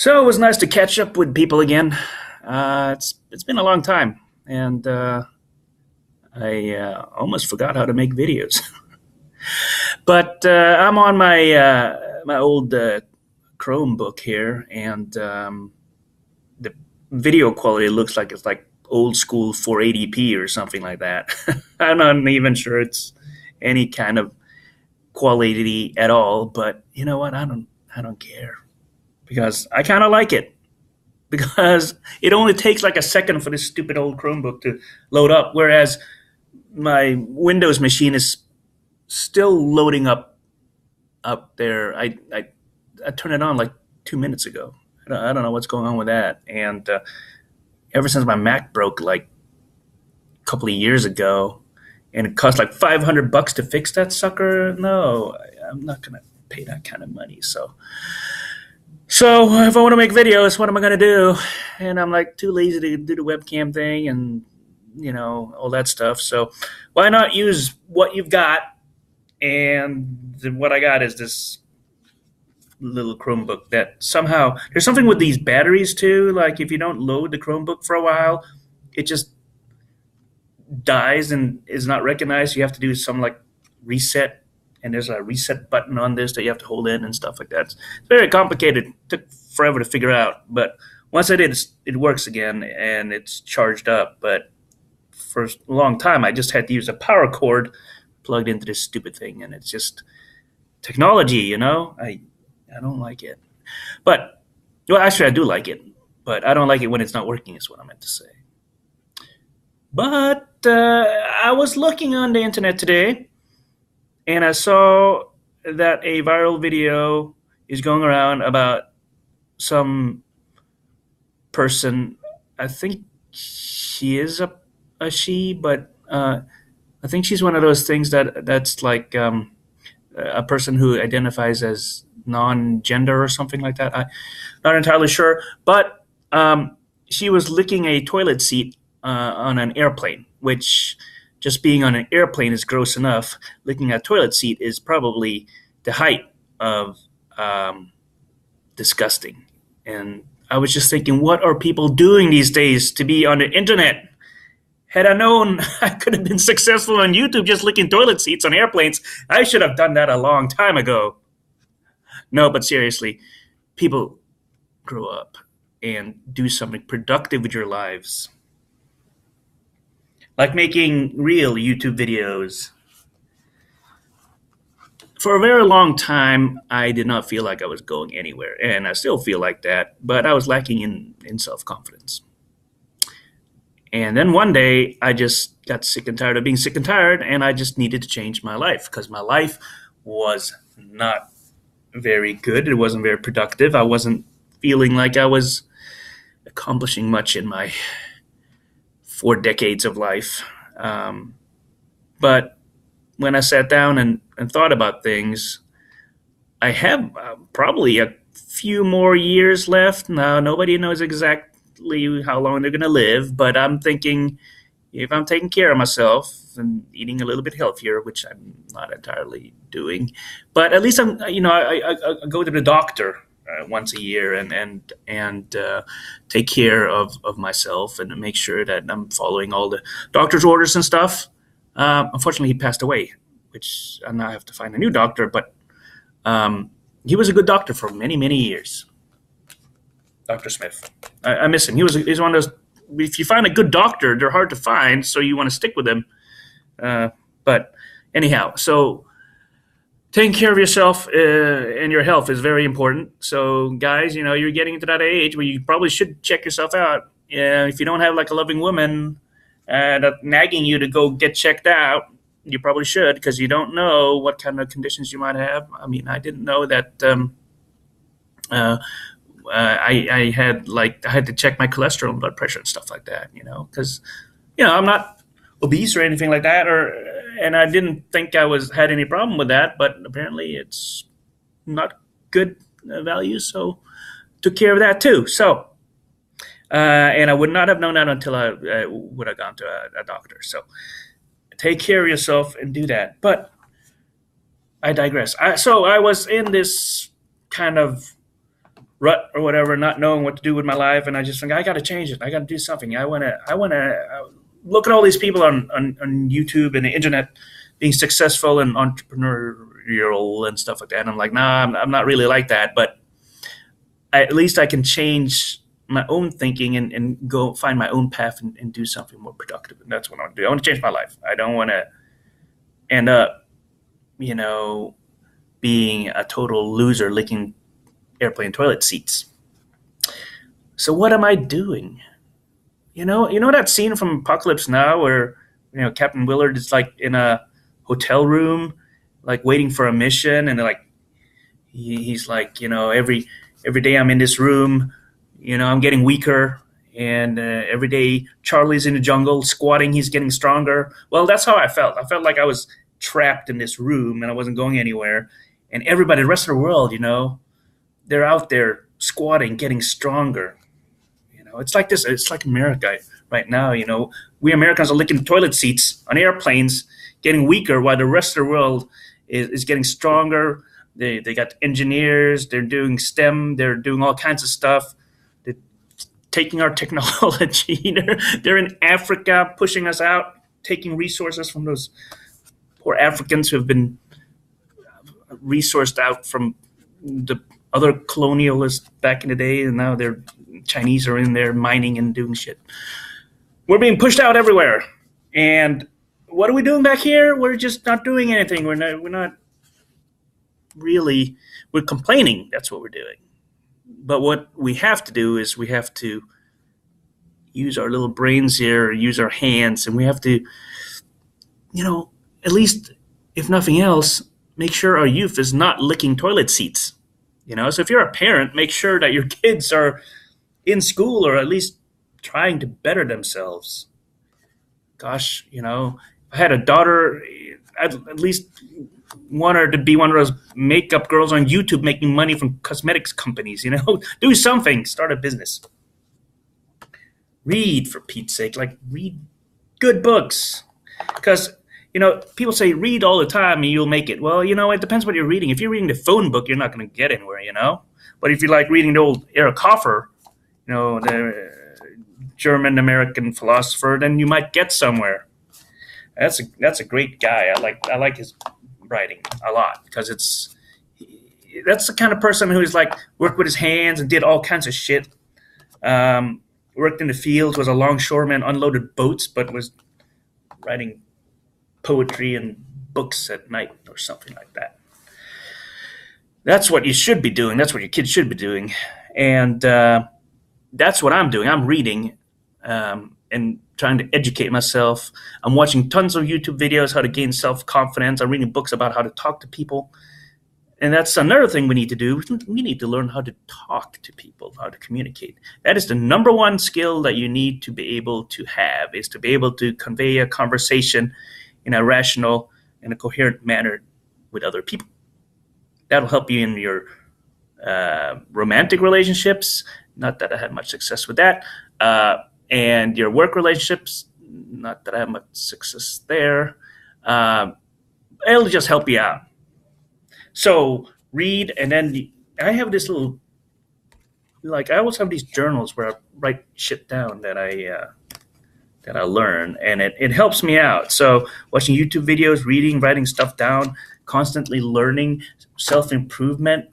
So it was nice to catch up with people again. It's been a long time, and I almost forgot how to make videos. But I'm on my old Chromebook here, and the video quality looks like it's like old school 480p or something like that. I'm not even sure it's any kind of quality at all. But you know what? I don't care because I kind of like it. Because it only takes like a second for this stupid old Chromebook to load up, whereas my Windows machine is still loading up there. I turned it on like 2 minutes ago. I don't know what's going on with that. And ever since my Mac broke like a couple of years ago, and it cost like $500 to fix that sucker, no, I'm not gonna pay that kind of money. So if I want to make videos, what am I going to do? And I'm like too lazy to do the webcam thing and all that stuff. So why not use what you've got? And what I got is this little Chromebook that somehow there's something with these batteries too. Like if you don't load the Chromebook for a while, it just dies and is not recognized. You have to do some like reset, and there's a reset button on this that you have to hold in and stuff like that. It's very complicated. It took forever to figure out, but once I did, it works again and it's charged up. But for a long time, I just had to use a power cord plugged into this stupid thing, and it's just technology. I don't like it. But well, actually, I do like it, but I don't like it when it's not working. Is what I meant to say. But I was looking on the internet today, and I saw that a viral video is going around about some person. I think she is a she, but I think she's one of those things that's like a person who identifies as non-gender or something like that. I'm not entirely sure, but she was licking a toilet seat on an airplane, which just being on an airplane is gross enough. Licking a toilet seat is probably the height of disgusting. And I was just thinking, what are people doing these days to be on the internet? Had I known I could have been successful on YouTube just licking toilet seats on airplanes, I should have done that a long time ago. No, but seriously, people grow up and do something productive with your lives. Like making real YouTube videos. For a very long time, I did not feel like I was going anywhere, and I still feel like that, but I was lacking in self-confidence. And then one day, I just got sick and tired of being sick and tired, and I just needed to change my life because my life was not very good. It wasn't very productive. I wasn't feeling like I was accomplishing much in my 4 decades of life. But when I sat down and thought about things, I have probably a few more years left. Now, nobody knows exactly how long they're going to live, but I'm thinking if I'm taking care of myself and eating a little bit healthier, which I'm not entirely doing, but at least I go to the doctor once a year and take care of myself and make sure that I'm following all the doctor's orders and stuff. Unfortunately, he passed away, which I now have to find a new doctor. But he was a good doctor for many, many years. Dr. Smith. I miss him. He's one of those. If you find a good doctor, they're hard to find, so you want to stick with them. But anyhow, so taking care of yourself and your health is very important. So guys, you're getting into that age where you probably should check yourself out. If you don't have like a loving woman nagging you to go get checked out, you probably should, because you don't know what kind of conditions you might have. I mean, I didn't know that I had to check my cholesterol and blood pressure and stuff like that, because I'm not obese or anything like that, and I didn't think I had any problem with that, but apparently it's not good value, so took care of that too. So, and I would not have known that until I would have gone to a doctor. So, take care of yourself and do that. But I digress. So I was in this kind of rut or whatever, not knowing what to do with my life, and I just think I got to change it. I got to do something. I want to look at all these people on YouTube and the internet being successful and entrepreneurial and stuff like that. And I'm like, nah, I'm not really like that, but at least I can change my own thinking and go find my own path and do something more productive. And that's what I want to do. I want to change my life. I don't want to end up, being a total loser licking airplane toilet seats. So what am I doing? You know that scene from Apocalypse Now where Captain Willard is like in a hotel room, like waiting for a mission, and like he's like, every day I'm in this room, I'm getting weaker, and every day Charlie's in the jungle squatting, he's getting stronger. Well, that's how I felt. I felt like I was trapped in this room and I wasn't going anywhere, and everybody, the rest of the world, they're out there squatting, getting stronger. It's like this. It's like America right now. We Americans are licking toilet seats on airplanes, getting weaker, while the rest of the world is getting stronger. They got engineers. They're doing STEM. They're doing all kinds of stuff. They're taking our technology. They're in Africa, pushing us out, taking resources from those poor Africans who have been resourced out from the other colonialists back in the day, and now they're Chinese are in there mining and doing shit. We're being pushed out everywhere, and what are we doing back here? We're just not doing anything. We're not really. We're complaining. That's what we're doing. But what we have to do is we have to use our little brains here, use our hands, and we have to, at least if nothing else, make sure our youth is not licking toilet seats. So if you're a parent, make sure that your kids are in school or at least trying to better themselves. Gosh, if I had a daughter, I'd at least want her to be one of those makeup girls on YouTube making money from cosmetics companies, Do something, start a business. Read, for Pete's sake, read good books. Because people say read all the time and you'll make it. Well, it depends what you're reading. If you're reading the phone book, you're not going to get anywhere, But if you like reading the old Eric Hoffer, the German-American philosopher, then you might get somewhere. That's a great guy. I like his writing a lot because that's the kind of person who's like worked with his hands and did all kinds of shit. Worked in the fields, was a longshoreman, unloaded boats, but was writing poetry and books at night or something like that. That's what you should be doing. That's what your kids should be doing. And that's what I'm doing. I'm reading and trying to educate myself. I'm watching tons of YouTube videos, how to gain self-confidence. I'm reading books about how to talk to people. And that's another thing we need to do. We need to learn how to talk to people, how to communicate. That is the number one skill that you need to be able to have, is to be able to convey a conversation in a rational and a coherent manner with other people. That'll help you in your romantic relationships. Not that I had much success with that. And your work relationships. Not that I have much success there. It'll just help you out. So read, and then I have this little, I always have these journals where I write shit down that I learn, and it helps me out. So watching YouTube videos, reading, writing stuff down, constantly learning, self-improvement.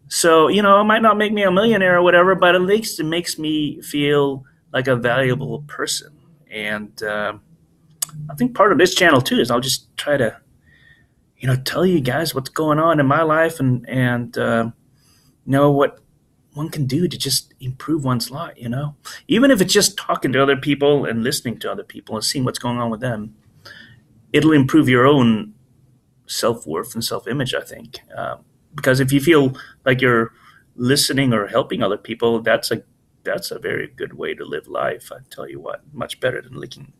So, it might not make me a millionaire or whatever, but at least it makes me feel like a valuable person. And I think part of this channel too is I'll just try to, tell you guys what's going on in my life and what one can do to just improve one's life, Even if it's just talking to other people and listening to other people and seeing what's going on with them, it'll improve your own self-worth and self-image, I think. Because if you feel like you're listening or helping other people, that's a very good way to live life. I tell you what, much better than licking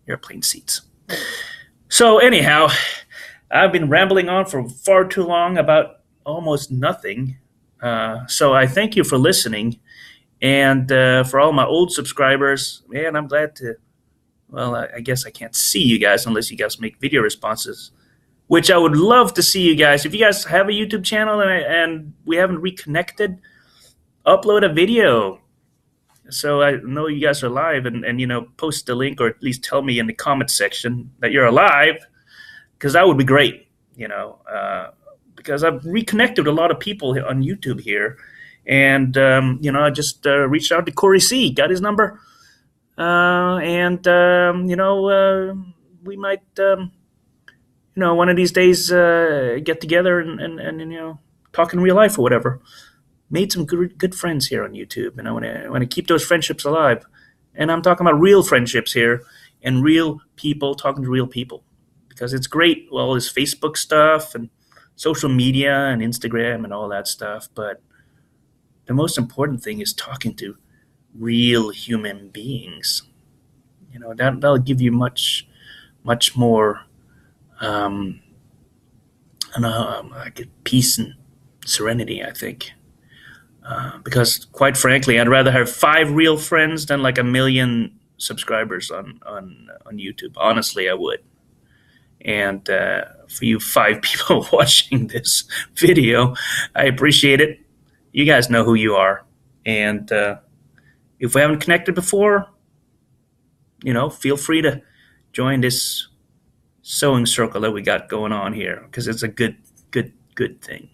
airplane seats. So anyhow, I've been rambling on for far too long about almost nothing. So I thank you for listening. And for all my old subscribers, man, I'm glad to, I guess I can't see you guys unless you guys make video responses, which I would love to see you guys. If you guys have a YouTube channel and we haven't reconnected, upload a video so I know you guys are live, and post the link, or at least tell me in the comment section that you're alive, because that would be great. Because I've reconnected with a lot of people on YouTube here, and I just reached out to Corey C, got his number, and we might one of these days get together and talk in real life or whatever. Made some good friends here on YouTube, and I want to keep those friendships alive. And I'm talking about real friendships here, and real people talking to real people, because it's great, all this Facebook stuff and social media and Instagram and all that stuff, but the most important thing is talking to real human beings. That'll give you much more like peace and serenity, I think. Because quite frankly, I'd rather have 5 real friends than like a million subscribers on YouTube. Honestly, I would. And for you 5 people watching this video, I appreciate it. You guys know who you are. And if we haven't connected before, feel free to join this sewing circle that we got going on here, because it's a good thing.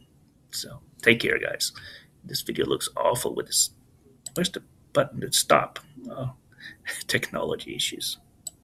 So take care, guys. This video looks awful with this. Where's the button to stop? Oh, technology issues.